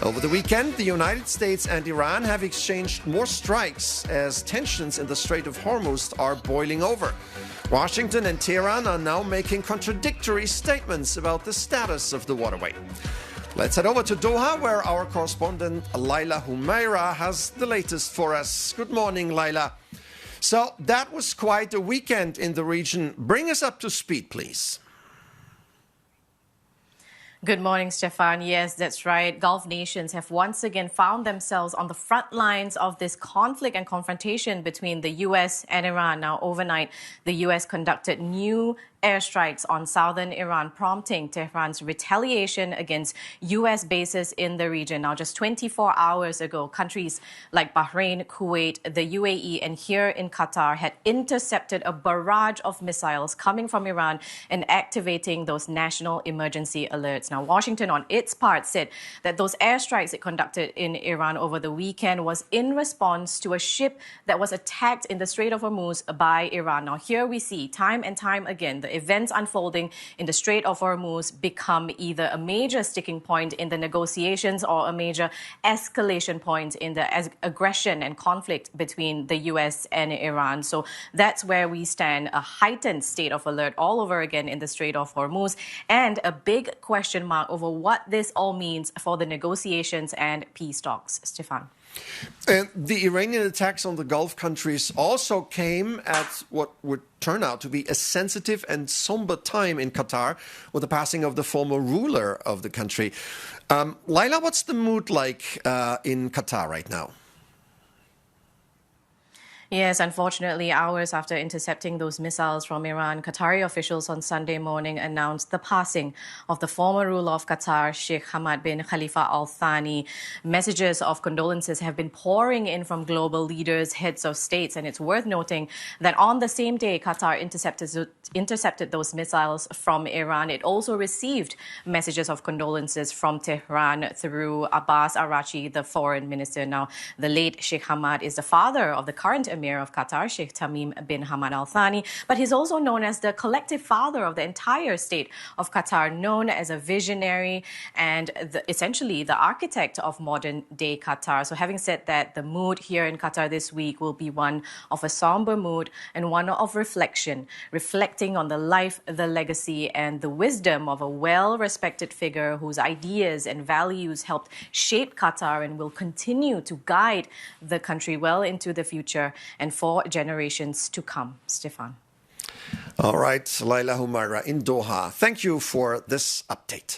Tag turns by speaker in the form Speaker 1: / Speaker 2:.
Speaker 1: Over the weekend, the United States and Iran have exchanged more strikes as tensions in the Strait of Hormuz are boiling over. Washington and Tehran are now making contradictory statements about the status of the waterway. Let's head over to Doha, where our correspondent Laila Humaraih has the latest for us. Good morning, Laila. So that was quite a weekend in the region. Bring us up to speed, please.
Speaker 2: Good morning, Stefan. Yes, that's right. Gulf nations have once again found themselves on the front lines of this conflict and confrontation between the U.S. and Iran. Now, overnight, the U.S. conducted new airstrikes on southern Iran, prompting Tehran's retaliation against U.S. bases in the region. Now, just 24 hours ago, countries like Bahrain, Kuwait, the UAE, and here in Qatar had intercepted a barrage of missiles coming from Iran and activating those national emergency alerts. Now, Washington, on its part, said that those airstrikes it conducted in Iran over the weekend was in response to a ship that was attacked in the Strait of Hormuz by Iran. Now, here we see time and time again the events unfolding in the Strait of Hormuz become either a major sticking point in the negotiations or a major escalation point in the aggression and conflict between the U.S. and Iran. So that's where we stand, a heightened state of alert all over again in the Strait of Hormuz, and a big question mark over what this all means for the negotiations and peace talks. Stefan.
Speaker 1: And the Iranian attacks on the Gulf countries also came at what would turn out to be a sensitive and somber time in Qatar with the passing of the former ruler of the country. Laila, what's the mood like in Qatar right now?
Speaker 2: Yes, unfortunately, hours after intercepting those missiles from Iran, Qatari officials on Sunday morning announced the passing of the former ruler of Qatar, Sheikh Hamad bin Khalifa Al Thani. Messages of condolences have been pouring in from global leaders, heads of states, and it's worth noting that on the same day Qatar intercepted those missiles from Iran, it also received messages of condolences from Tehran through Abbas Araghchi, the foreign minister. Now, the late Sheikh Hamad is the father of the current Emir of Qatar, Sheikh Tamim bin Hamad Al Thani, but he's also known as the collective father of the entire state of Qatar, known as a visionary and essentially the architect of modern-day Qatar. So having said that, the mood here in Qatar this week will be one of a somber mood and one of reflecting on the life, the legacy, and the wisdom of a well-respected figure whose ideas and values helped shape Qatar and will continue to guide the country well into the future and for generations to come. Stefan.
Speaker 1: All right, Laila Humaraih in Doha. Thank you for this update.